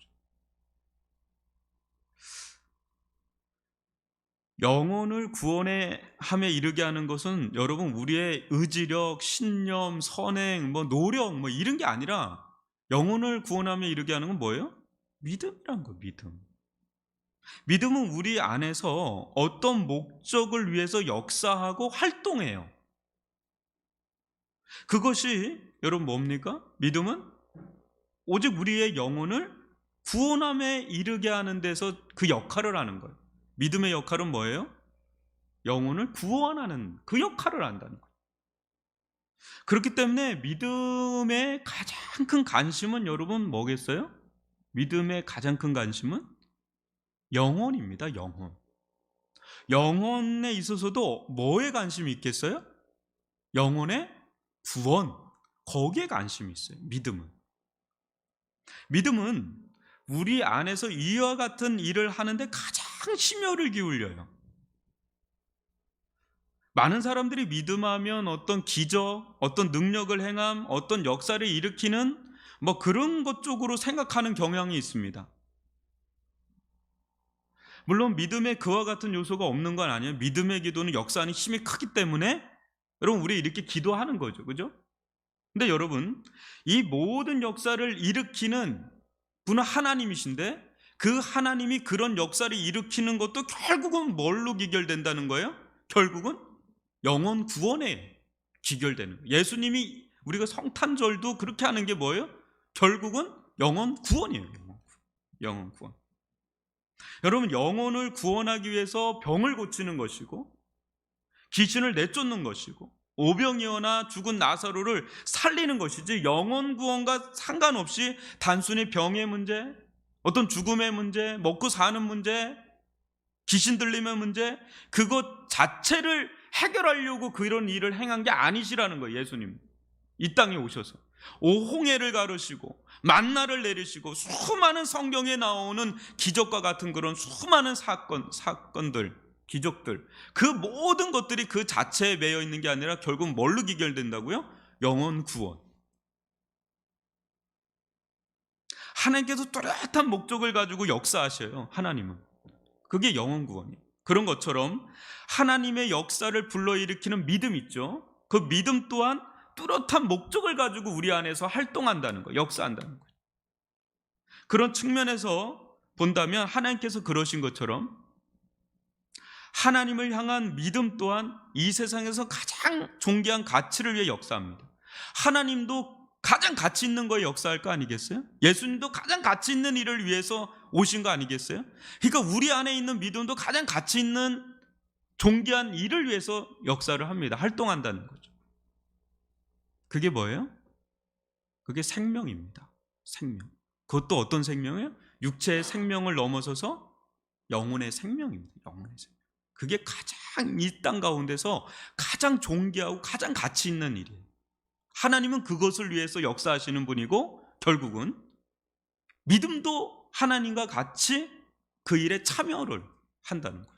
영혼을 구원함에 이르게 하는 것은 여러분 우리의 의지력, 신념, 선행, 노력 이런 게 아니라 영혼을 구원함에 이르게 하는 건 뭐예요? 믿음이란 거예요. 믿음. 믿음은 우리 안에서 어떤 목적을 위해서 역사하고 활동해요. 그것이 여러분 뭡니까? 믿음은 오직 우리의 영혼을 구원함에 이르게 하는 데서 그 역할을 하는 거예요. 믿음의 역할은 뭐예요? 영혼을 구원하는 그 역할을 한다는 거예요. 그렇기 때문에 믿음의 가장 큰 관심은 여러분 뭐겠어요? 믿음의 가장 큰 관심은 영혼입니다. 영혼. 영혼에 있어서도 뭐에 관심이 있겠어요? 영혼의 구원. 거기에 관심이 있어요. 믿음은 우리 안에서 이와 같은 일을 하는데 가장 심혈을 기울여요. 많은 사람들이 믿음하면 어떤 기적, 어떤 능력을 행함, 어떤 역사를 일으키는 그런 것 쪽으로 생각하는 경향이 있습니다. 물론 믿음에 그와 같은 요소가 없는 건 아니에요. 믿음의 기도는 역사하는 힘이 크기 때문에 여러분 우리 이렇게 기도하는 거죠. 그죠? 근데 여러분, 이 모든 역사를 일으키는 분은 하나님이신데 그 하나님이 그런 역사를 일으키는 것도 결국은 뭘로 기결된다는 거예요? 결국은 영혼 구원에 기결되는 거예요. 예수님이 우리가 성탄절도 그렇게 하는 게 뭐예요? 결국은 영혼 구원이에요. 영혼 구원. 여러분, 영혼을 구원하기 위해서 병을 고치는 것이고 귀신을 내쫓는 것이고 오병이어나 죽은 나사로를 살리는 것이지, 영혼 구원과 상관없이 단순히 병의 문제, 어떤 죽음의 문제, 먹고 사는 문제, 귀신 들림의 문제, 그것 자체를 해결하려고 그런 일을 행한 게 아니시라는 거예요. 예수님 이 땅에 오셔서 오홍해를 가르시고 만나를 내리시고 수많은 성경에 나오는 기적과 같은 그런 수많은 사건들, 기적들, 그 모든 것들이 그 자체에 매여 있는 게 아니라 결국 뭘로 기결된다고요? 영혼 구원. 하나님께서 뚜렷한 목적을 가지고 역사하셔요. 하나님은. 그게 영혼 구원이에요. 그런 것처럼 하나님의 역사를 불러일으키는 믿음 있죠. 그 믿음 또한 뚜렷한 목적을 가지고 우리 안에서 활동한다는 거, 역사한다는 거예요. 그런 측면에서 본다면 하나님께서 그러신 것처럼 하나님을 향한 믿음 또한 이 세상에서 가장 존귀한 가치를 위해 역사합니다. 하나님도 가장 가치 있는 거에 역사할 거 아니겠어요? 예수님도 가장 가치 있는 일을 위해서 오신 거 아니겠어요? 그러니까 우리 안에 있는 믿음도 가장 가치 있는 존귀한 일을 위해서 역사를 합니다. 활동한다는 거죠. 그게 뭐예요? 그게 생명입니다. 생명. 그것도 어떤 생명이에요? 육체의 생명을 넘어서서 영혼의 생명입니다. 영혼의 생명. 그게 가장 이 땅 가운데서 가장 존귀하고 가장 가치 있는 일이에요. 하나님은 그것을 위해서 역사하시는 분이고 결국은 믿음도 하나님과 같이 그 일에 참여를 한다는 거죠.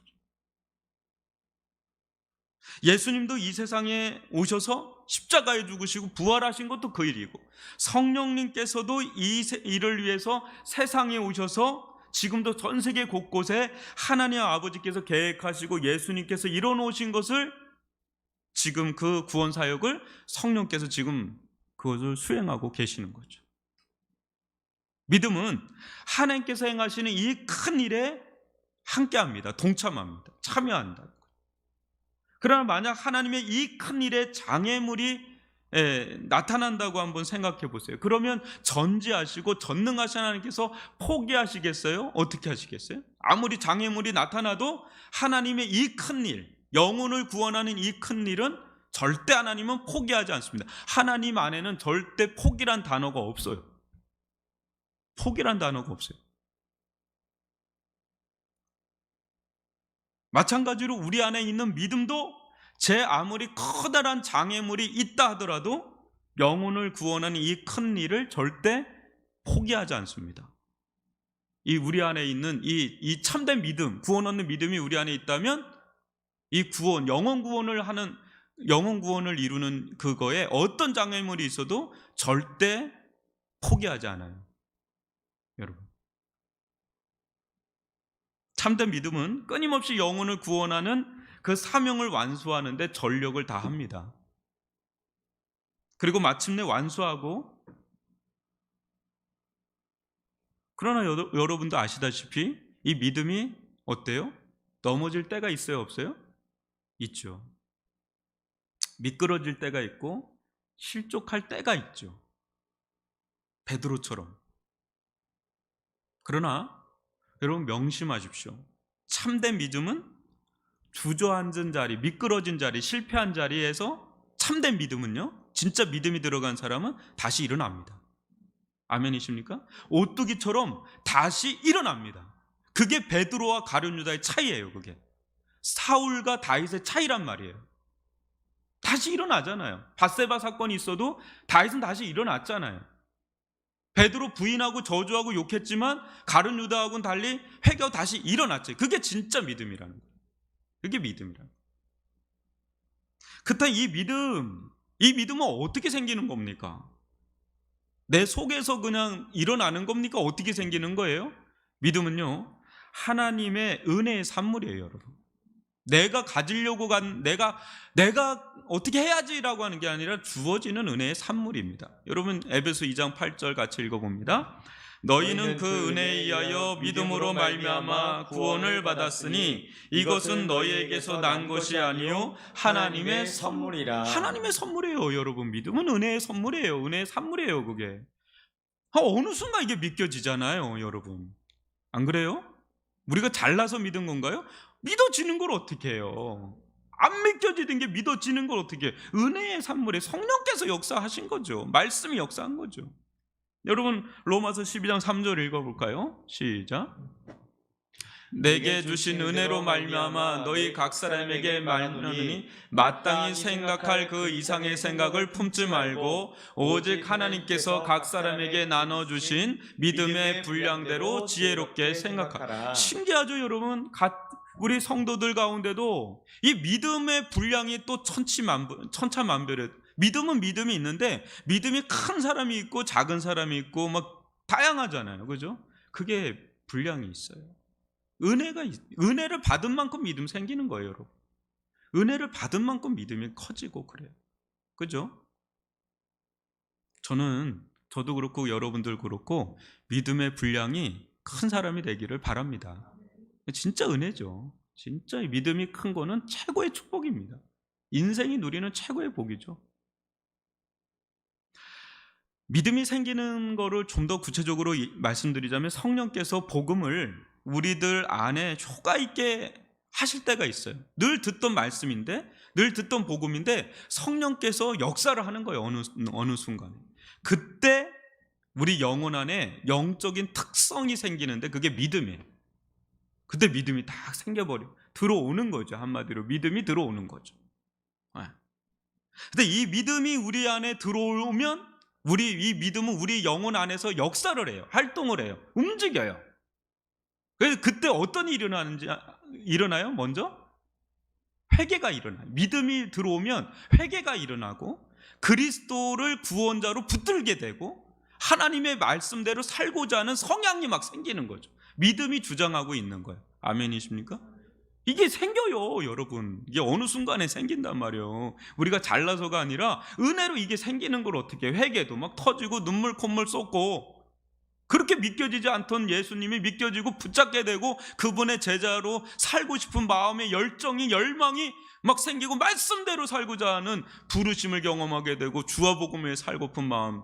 예수님도 이 세상에 오셔서 십자가에 죽으시고 부활하신 것도 그 일이고 성령님께서도 이 일을 위해서 세상에 오셔서 지금도 전 세계 곳곳에 하나님 아버지께서 계획하시고 예수님께서 이뤄놓으신 것을 지금 그 구원 사역을 성령께서 지금 그것을 수행하고 계시는 거죠. 믿음은 하나님께서 행하시는 이 큰 일에 함께합니다. 동참합니다. 참여한다. 그러나 만약 하나님의 이 큰 일에 장애물이 나타난다고 한번 생각해 보세요. 그러면 전지하시고 전능하신 하나님께서 포기하시겠어요? 어떻게 하시겠어요? 아무리 장애물이 나타나도 하나님의 이 큰 일, 영혼을 구원하는 이 큰 일은 절대 하나님은 포기하지 않습니다. 하나님 안에는 절대 포기란 단어가 없어요. 포기란 단어가 없어요. 마찬가지로 우리 안에 있는 믿음도 제 아무리 커다란 장애물이 있다 하더라도 영혼을 구원하는 이 큰 일을 절대 포기하지 않습니다. 이 우리 안에 있는 이 참된 믿음, 구원 얻는 믿음이 우리 안에 있다면 이 구원, 영혼 구원을 이루는 그거에 어떤 장애물이 있어도 절대 포기하지 않아요. 여러분. 참된 믿음은 끊임없이 영혼을 구원하는 그 사명을 완수하는데 전력을 다합니다. 그리고 마침내 완수하고, 그러나 여러분도 아시다시피 이 믿음이 어때요? 넘어질 때가 있어요, 없어요? 있죠. 미끄러질 때가 있고 실족할 때가 있죠. 베드로처럼. 그러나 여러분 명심하십시오. 참된 믿음은 주저앉은 자리, 미끄러진 자리, 실패한 자리에서 참된 믿음은요, 진짜 믿음이 들어간 사람은 다시 일어납니다. 아멘이십니까? 오뚜기처럼 다시 일어납니다. 그게 베드로와 가룟 유다의 차이예요. 그게 사울과 다윗의 차이란 말이에요. 다시 일어나잖아요. 밧세바 사건이 있어도 다윗은 다시 일어났잖아요. 베드로 부인하고 저주하고 욕했지만 가룟 유다하고는 달리 회개하고 다시 일어났죠. 그게 진짜 믿음이라는 거예요. 그게 믿음이라는 거예요. 그렇다면 이 믿음은 어떻게 생기는 겁니까? 내 속에서 그냥 일어나는 겁니까? 어떻게 생기는 거예요? 믿음은요, 하나님의 은혜의 산물이에요, 여러분. 내가 가지려고 내가 어떻게 해야지라고 하는 게 아니라 주어지는 은혜의 산물입니다. 여러분 에베소 2장 8절 같이 읽어봅니다. 너희는 그 은혜에 의하여 믿음으로 말미암아 구원을 받았으니 이것은 너희에게서 난 것이 아니요 하나님의 선물이라. 하나님의 선물이에요. 여러분, 믿음은 은혜의 선물이에요. 은혜의 산물이에요. 그게 어느 순간 이게 믿겨지잖아요. 여러분, 안 그래요? 우리가 잘나서 믿은 건가요? 믿어지는 걸 어떻게 해요? 안 믿겨지는 게 믿어지는 걸 어떻게 해요? 은혜의 산물에 성령께서 역사하신 거죠. 말씀이 역사한 거죠. 여러분 로마서 12장 3절 읽어볼까요? 시작. 내게 주신 은혜로 말미암아 너희 각 사람에게 말하노니 마땅히 생각할 그 이상의 생각을 품지 말고 오직 하나님께서 각 사람에게 나눠주신 믿음의 분량대로 지혜롭게 생각하라. 신기하죠, 여러분? 우리 성도들 가운데도 이 믿음의 분량이 또 천차만별에 믿음은 믿음이 있는데 믿음이 큰 사람이 있고 작은 사람이 있고 막 다양하잖아요. 그죠? 그게 분량이 있어요. 은혜를 받은 만큼 믿음 생기는 거예요, 여러분. 은혜를 받은 만큼 믿음이 커지고 그래요. 그죠? 저도 그렇고 여러분들 그렇고 믿음의 분량이 큰 사람이 되기를 바랍니다. 진짜 은혜죠. 진짜 믿음이 큰 거는 최고의 축복입니다. 인생이 누리는 최고의 복이죠. 믿음이 생기는 거를 좀 더 구체적으로 말씀드리자면 성령께서 복음을 우리들 안에 효과 있게 하실 때가 있어요. 늘 듣던 말씀인데, 늘 듣던 복음인데 성령께서 역사를 하는 거예요. 어느 순간에. 그때 우리 영혼 안에 영적인 특성이 생기는데 그게 믿음이에요. 그때 믿음이 딱 생겨버려 들어오는 거죠. 한마디로 믿음이 들어오는 거죠. 근데 이 믿음이 우리 안에 들어오면 이 믿음은 우리 영혼 안에서 역사를 해요. 활동을 해요. 움직여요. 그래서 그때 어떤 일이 일어나요? 먼저 회개가 일어나요. 믿음이 들어오면 회개가 일어나고 그리스도를 구원자로 붙들게 되고 하나님의 말씀대로 살고자 하는 성향이 막 생기는 거죠. 믿음이 주장하고 있는 거예요. 아멘이십니까? 이게 생겨요, 여러분. 이게 어느 순간에 생긴단 말이에요. 우리가 잘나서가 아니라 은혜로 이게 생기는 걸 어떻게 해요? 회개도 막 터지고 눈물 콧물 쏟고 그렇게 믿겨지지 않던 예수님이 믿겨지고 붙잡게 되고 그분의 제자로 살고 싶은 마음의 열정이 열망이 막 생기고 말씀대로 살고자 하는 부르심을 경험하게 되고 주와 복음에 살고픈 마음.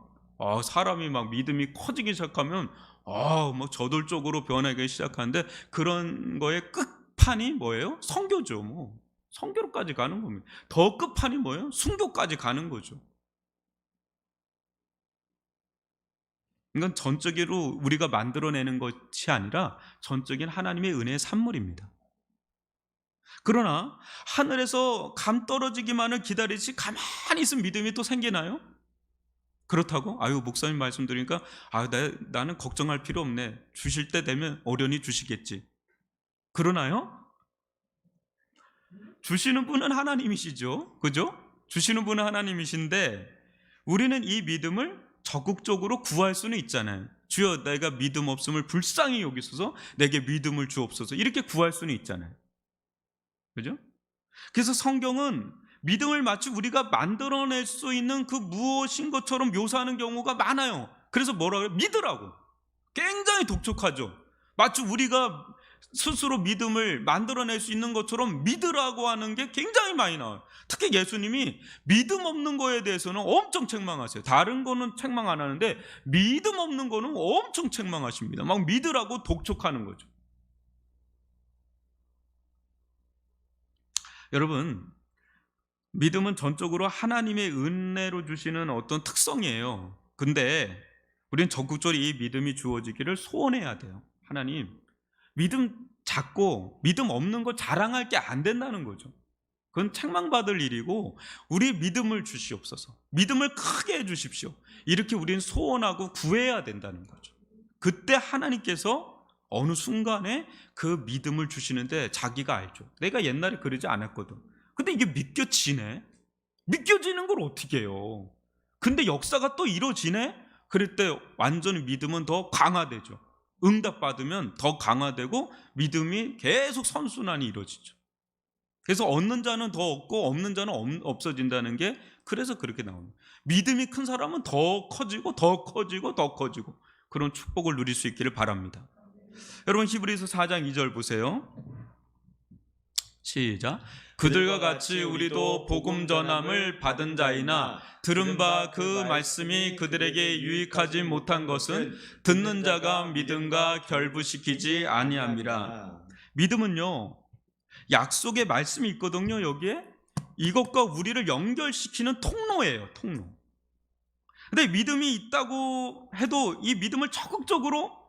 사람이 막 믿음이 커지기 시작하면 막 저돌적으로 변하기 시작하는데 그런 거의 끝판이 뭐예요? 선교죠. 선교로까지 가는 겁니다. 더 끝판이 뭐예요? 순교까지 가는 거죠. 이건 전적으로 우리가 만들어내는 것이 아니라 전적인 하나님의 은혜의 산물입니다. 그러나 하늘에서 감 떨어지기만을 기다리지 가만히 있으면 믿음이 또 생기나요? 그렇다고? 목사님 말씀 드리니까 나는 걱정할 필요 없네. 주실 때 되면 어련히 주시겠지. 그러나요? 주시는 분은 하나님이시죠. 그죠? 주시는 분은 하나님이신데 우리는 이 믿음을 적극적으로 구할 수는 있잖아요. 주여 내가 믿음 없음을 불쌍히 여기소서 내게 믿음을 주옵소서 이렇게 구할 수는 있잖아요. 그죠? 그래서 성경은 믿음을 마치 우리가 만들어낼 수 있는 그 무엇인 것처럼 묘사하는 경우가 많아요. 그래서 뭐라 그래요? 믿으라고. 굉장히 독촉하죠. 마치 우리가 스스로 믿음을 만들어낼 수 있는 것처럼 믿으라고 하는 게 굉장히 많이 나와요. 특히 예수님이 믿음 없는 거에 대해서는 엄청 책망하세요. 다른 거는 책망 안 하는데 믿음 없는 거는 엄청 책망하십니다. 막 믿으라고 독촉하는 거죠. 여러분, 믿음은 전적으로 하나님의 은혜로 주시는 어떤 특성이에요. 근데 우리는 적극적으로 이 믿음이 주어지기를 소원해야 돼요. 하나님, 믿음 작고 믿음 없는 거 자랑할 게 안 된다는 거죠. 그건 책망받을 일이고 우리 믿음을 주시옵소서. 믿음을 크게 해주십시오. 이렇게 우리는 소원하고 구해야 된다는 거죠. 그때 하나님께서 어느 순간에 그 믿음을 주시는데 자기가 알죠. 내가 옛날에 그러지 않았거든. 근데 이게 믿겨지네. 믿겨지는 걸 어떻게 해요? 근데 역사가 또 이루어지네? 그럴 때 완전히 믿음은 더 강화되죠. 응답받으면 더 강화되고 믿음이 계속 선순환이 이루어지죠. 그래서 얻는 자는 더 얻고 없는 자는 없어진다는 게 그래서 그렇게 나옵니다. 믿음이 큰 사람은 더 커지고 더 커지고 더 커지고 그런 축복을 누릴 수 있기를 바랍니다. 여러분 히브리서 4장 2절 보세요. 시작. 그들과 같이 우리도 복음 전함을 받은 자이나 들은 바 그 말씀이 그들에게 유익하지 못한 것은 듣는 자가 믿음과 결부시키지 아니함이라. 믿음은요 약속의 말씀이 있거든요. 여기에 이것과 우리를 연결시키는 통로예요. 통로. 근데 믿음이 있다고 해도 이 믿음을 적극적으로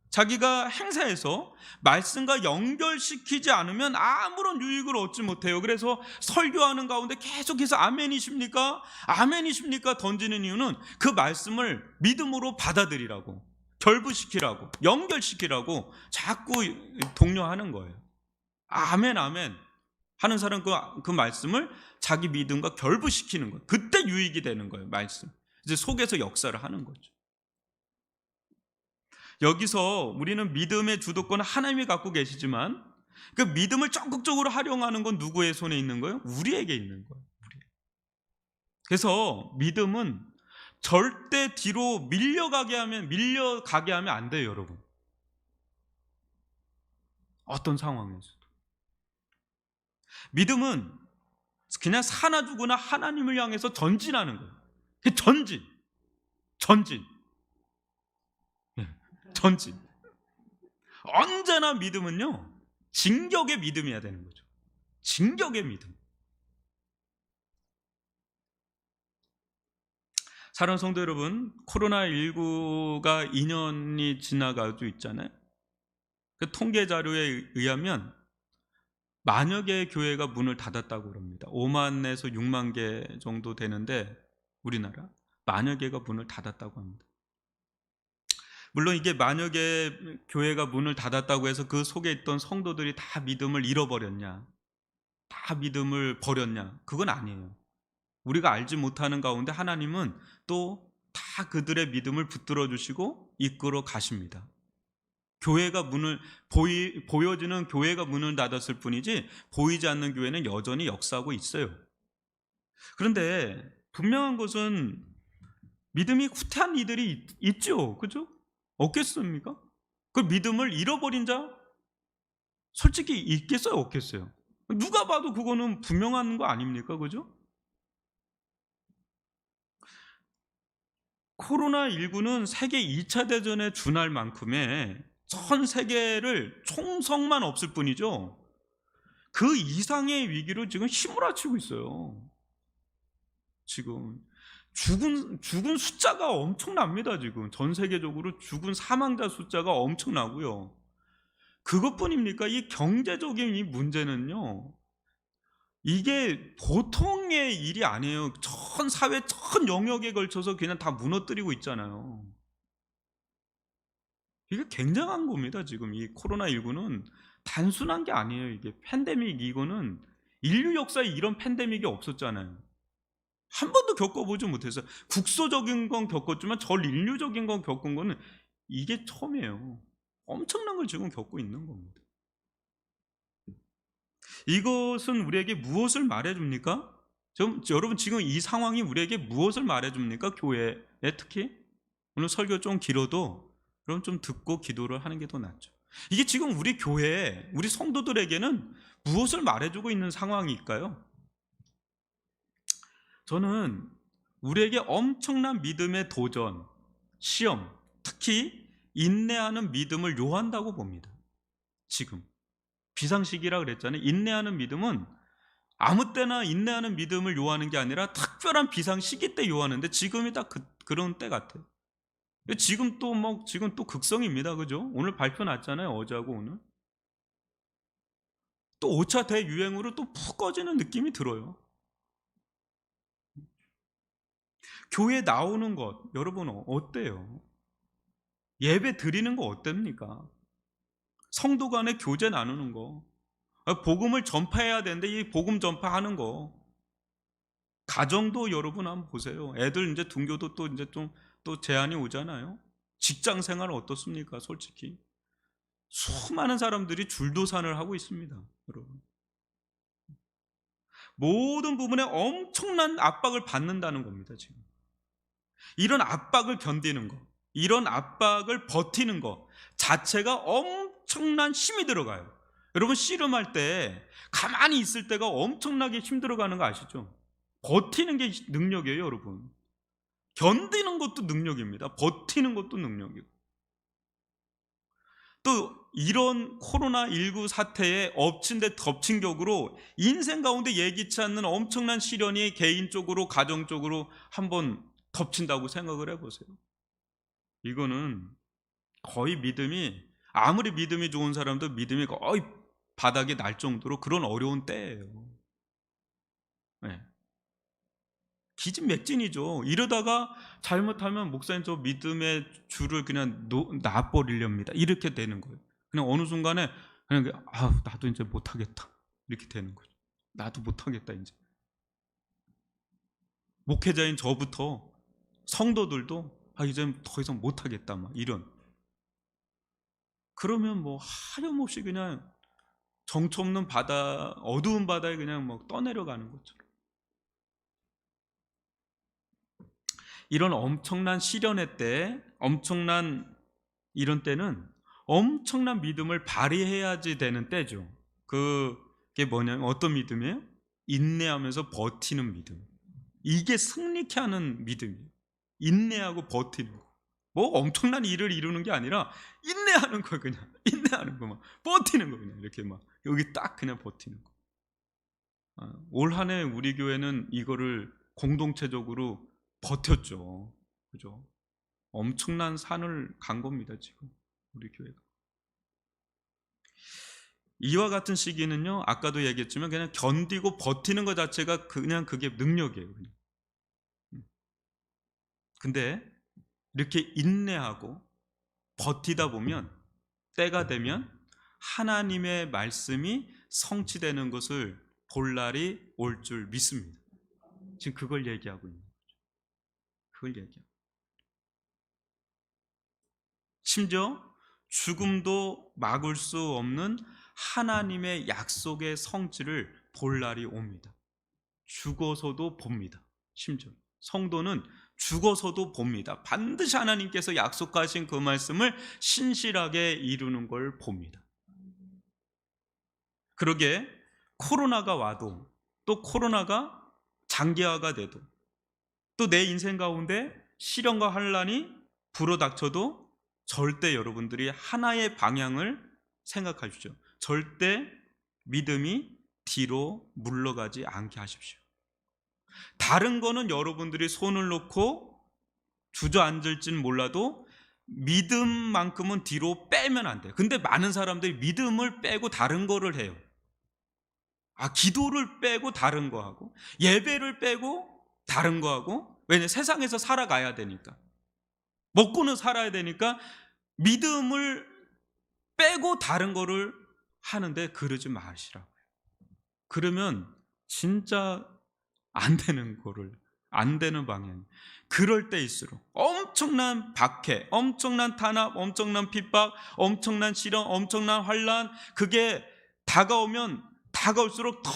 자기가 행사해서 말씀과 연결시키지 않으면 아무런 유익을 얻지 못해요. 그래서 설교하는 가운데 계속해서 아멘이십니까? 아멘이십니까? 던지는 이유는 그 말씀을 믿음으로 받아들이라고, 결부시키라고, 연결시키라고 자꾸 독려하는 거예요. 아멘 아멘 하는 사람 그 말씀을 자기 믿음과 결부시키는 거예요. 그때 유익이 되는 거예요. 말씀. 이제 속에서 역사를 하는 거죠. 여기서 우리는 믿음의 주도권을 하나님이 갖고 계시지만 그 믿음을 적극적으로 활용하는 건 누구의 손에 있는 거예요? 우리에게 있는 거예요. 그래서 믿음은 절대 뒤로 밀려가게 하면 안 돼요, 여러분. 어떤 상황에서도. 믿음은 그냥 사나 죽으나 하나님을 향해서 전진하는 거예요. 전진. 전진. 언제나 믿음은요, 진격의 믿음이어야 되는 거죠. 진격의 믿음. 사랑하는 성도 여러분, 코로나19가 2년이 지나가고 있잖아요. 그 통계 자료에 의하면 만여 개의 교회가 문을 닫았다고 합니다. 5만에서 6만 개 정도 되는데 우리나라 만여 개가 문을 닫았다고 합니다. 물론 이게 만여 개의 교회가 문을 닫았다고 해서 그 속에 있던 성도들이 다 믿음을 잃어버렸냐, 다 믿음을 버렸냐, 그건 아니에요. 우리가 알지 못하는 가운데 하나님은 또 다 그들의 믿음을 붙들어 주시고 이끌어 가십니다. 교회가 보여지는 교회가 문을 닫았을 뿐이지 보이지 않는 교회는 여전히 역사하고 있어요. 그런데 분명한 것은 믿음이 후퇴한 이들이 있죠. 그죠? 없겠습니까? 그 믿음을 잃어버린 자 솔직히 있겠어요? 없겠어요? 누가 봐도 그거는 분명한 거 아닙니까? 그죠? 코로나19는 세계 2차 대전에 준할 만큼의 전 세계를 총성만 없을 뿐이죠. 그 이상의 위기로 지금 휘몰아치고 있어요. 지금 죽은 숫자가 엄청납니다. 지금 전 세계적으로 죽은 사망자 숫자가 엄청나고요. 그것뿐입니까? 이 경제적인 이 문제는요, 이게 보통의 일이 아니에요. 전 사회 전 영역에 걸쳐서 그냥 다 무너뜨리고 있잖아요. 이게 굉장한 겁니다. 지금 이 코로나19는 단순한 게 아니에요. 이게 팬데믹, 이거는 인류 역사에 이런 팬데믹이 없었잖아요. 한 번도 겪어보지 못해서 국소적인 건 겪었지만 전 인류적인 건 겪은 거는 이게 처음이에요. 엄청난 걸 지금 겪고 있는 겁니다. 이것은 우리에게 무엇을 말해줍니까? 여러분 지금 이 상황이 우리에게 무엇을 말해줍니까? 교회에 특히 오늘 설교 좀 길어도 그럼 좀 듣고 기도를 하는 게 더 낫죠. 이게 지금 우리 교회에 우리 성도들에게는 무엇을 말해주고 있는 상황일까요? 저는 우리에게 엄청난 믿음의 도전, 시험, 특히 인내하는 믿음을 요한다고 봅니다. 지금 비상시기라 그랬잖아요. 인내하는 믿음은 아무 때나 인내하는 믿음을 요하는 게 아니라 특별한 비상시기 때 요하는데 지금이 딱 그런 때 같아요. 지금 또 극성입니다. 그죠? 오늘 발표 났잖아요. 어제하고 오늘. 또 5차 대유행으로 또 푹 꺼지는 느낌이 들어요. 교회 나오는 것, 여러분 어때요? 예배 드리는 거 어땠습니까? 성도 간에 교제 나누는 거, 복음을 전파해야 되는데 이 복음 전파하는 거, 가정도 여러분 한번 보세요. 애들 이제 등교도 또 이제 또 제한이 오잖아요. 직장 생활 어떻습니까? 솔직히 수많은 사람들이 줄도산을 하고 있습니다, 여러분. 모든 부분에 엄청난 압박을 받는다는 겁니다. 지금 이런 압박을 견디는 거, 이런 압박을 버티는 거 자체가 엄청난 힘이 들어가요. 여러분 씨름할 때 가만히 있을 때가 엄청나게 힘들어가는 거 아시죠? 버티는 게 능력이에요, 여러분. 견디는 것도 능력입니다. 버티는 것도 능력이고. 또 이런 코로나19 사태에 엎친 데 덮친 격으로 인생 가운데 예기치 않는 엄청난 시련이 개인적으로 가정적으로 한번 덮친다고 생각을 해보세요. 이거는 거의 믿음이, 아무리 믿음이 좋은 사람도 믿음이 거의 바닥에 날 정도로 그런 어려운 때예요. 네. 기진맥진이죠. 이러다가 잘못하면 목사님 저 믿음의 줄을 그냥 놔버리렵니다. 이렇게 되는 거예요. 그냥 어느 순간에 그냥 나도 이제 못하겠다 이렇게 되는 거죠. 나도 못하겠다 이제. 목회자인 저부터 성도들도 이제 더 이상 못하겠다 막 이런. 그러면 뭐 하염없이 그냥 정처 없는 바다, 어두운 바다에 그냥 막 떠내려가는 거죠. 이런 엄청난 시련의 때, 엄청난 이런 때는 엄청난 믿음을 발휘해야지 되는 때죠. 그게 뭐냐면 어떤 믿음이에요? 인내하면서 버티는 믿음. 이게 승리케 하는 믿음이에요. 인내하고 버티는 거. 뭐 엄청난 일을 이루는 게 아니라 인내하는 거, 그냥 인내하는 거, 막 버티는 거, 그냥 이렇게 막 여기 딱 그냥 버티는 거. 올 한 해 우리 교회는 이거를 공동체적으로 버텼죠. 그죠? 엄청난 산을 간 겁니다, 지금 우리 교회가. 이와 같은 시기는요, 아까도 얘기했지만 그냥 견디고 버티는 것 자체가 그냥 그게 능력이에요. 그냥. 근데 이렇게 인내하고 버티다 보면 때가 되면 하나님의 말씀이 성취되는 것을 볼 날이 올 줄 믿습니다. 지금 그걸 얘기하고 있는 거죠. 그걸 얘기하고. 심지어 죽음도 막을 수 없는 하나님의 약속의 성취를 볼 날이 옵니다. 죽어서도 봅니다. 심지어 성도는 죽어서도 봅니다. 반드시 하나님께서 약속하신 그 말씀을 신실하게 이루는 걸 봅니다. 그러게 코로나가 와도, 또 코로나가 장기화가 돼도, 또 내 인생 가운데 시련과 환란이 불어닥쳐도 절대 여러분들이 하나의 방향을 생각하십시오. 절대 믿음이 뒤로 물러가지 않게 하십시오. 다른 거는 여러분들이 손을 놓고 주저앉을지는 몰라도 믿음만큼은 뒤로 빼면 안 돼요. 근데 많은 사람들이 믿음을 빼고 다른 거를 해요. 기도를 빼고 다른 거 하고, 예배를 빼고 다른 거 하고. 왜냐? 세상에서 살아가야 되니까, 먹고는 살아야 되니까 믿음을 빼고 다른 거를 하는데 그러지 마시라고요. 그러면 진짜 안 되는 거를, 안 되는 방향. 그럴 때일수록 엄청난 박해, 엄청난 탄압, 엄청난 핍박, 엄청난 시련, 엄청난 환란, 그게 다가오면 다가올수록 더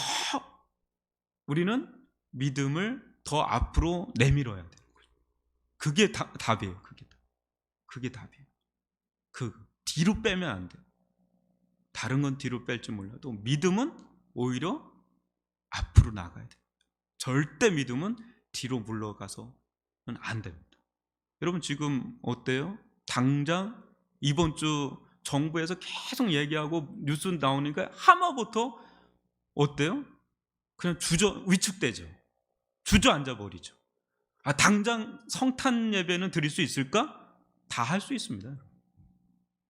우리는 믿음을 더 앞으로 내밀어야 되는 거죠. 그게 답이에요. 그게 답이에요. 뒤로 빼면 안 돼요. 다른 건 뒤로 뺄지 몰라도 믿음은 오히려 앞으로 나가야 돼요. 절대 믿음은 뒤로 물러가서는 안 됩니다. 여러분 지금 어때요? 당장 이번 주 정부에서 계속 얘기하고 뉴스 나오니까 하마부터 어때요? 그냥 위축되죠. 주저앉아 버리죠. 당장 성탄 예배는 드릴 수 있을까? 다 할 수 있습니다.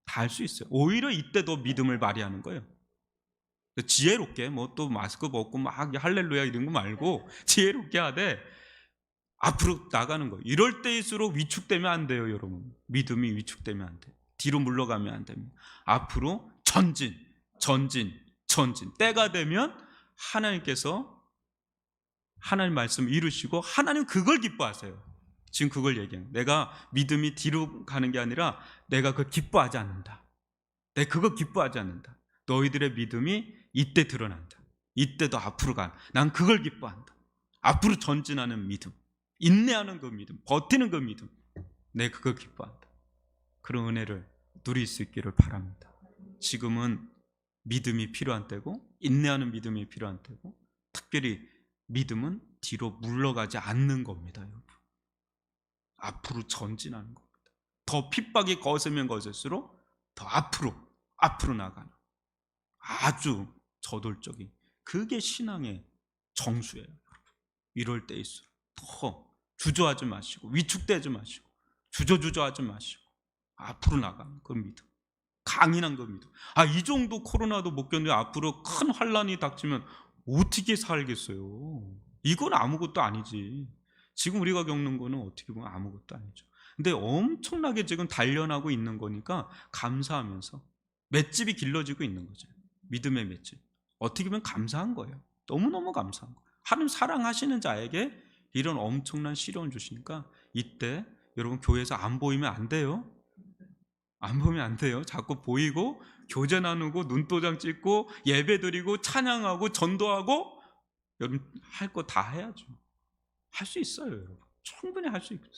다 할 수 있어요. 오히려 이때 더 믿음을 발휘하는 거예요. 지혜롭게 뭐 또 마스크 벗고 막 할렐루야 이런 거 말고 지혜롭게 하되 앞으로 나가는 거예요. 이럴 때일수록 위축되면 안 돼요, 여러분. 믿음이 위축되면 안 돼요. 뒤로 물러가면 안 됩니다. 앞으로 전진. 때가 되면 하나님께서 하나님 말씀 이루시고 하나님 그걸 기뻐하세요. 지금 그걸 얘기해요. 내가 믿음이 뒤로 가는 게 아니라 내가 그걸 기뻐하지 않는다. 내가 그거 기뻐하지 않는다. 너희들의 믿음이 이때 드러난다. 이때도 앞으로 가. 난 그걸 기뻐한다. 앞으로 전진하는 믿음, 인내하는 그 믿음, 버티는 그 믿음, 내가 그걸 기뻐한다. 그런 은혜를 누릴 수 있기를 바랍니다. 지금은 믿음이 필요한 때고, 인내하는 믿음이 필요한 때고, 특별히 믿음은 뒤로 물러가지 않는 겁니다, 여러분. 앞으로 전진하는 겁니다. 더 핍박이 거세면 거셀수록 더 앞으로 나가는 아주 저돌적인, 그게 신앙의 정수예요, 여러분. 이럴 때일수록 더 주저하지 마시고, 위축되지 마시고, 주저하지 마시고 앞으로 나가는 그 믿음, 강인한 그 믿음. 이 정도 코로나도 못 견디고 앞으로 큰 환란이 닥치면 어떻게 살겠어요? 이건 아무것도 아니지. 지금 우리가 겪는 거는 어떻게 보면 아무것도 아니죠. 근데 엄청나게 지금 단련하고 있는 거니까 감사하면서 맷집이 길러지고 있는 거죠. 믿음의 맷집. 어떻게 보면 감사한 거예요. 너무너무 감사한 거예요. 하나님 사랑하시는 자에게 이런 엄청난 시련을 주시니까 이때 여러분 교회에서 안 보이면 안 돼요. 안 보면 안 돼요. 자꾸 보이고 교제 나누고 눈도장 찍고 예배 드리고 찬양하고 전도하고 여러분 할 거 다 해야죠. 할 수 있어요, 여러분. 충분히 할 수 있습니다.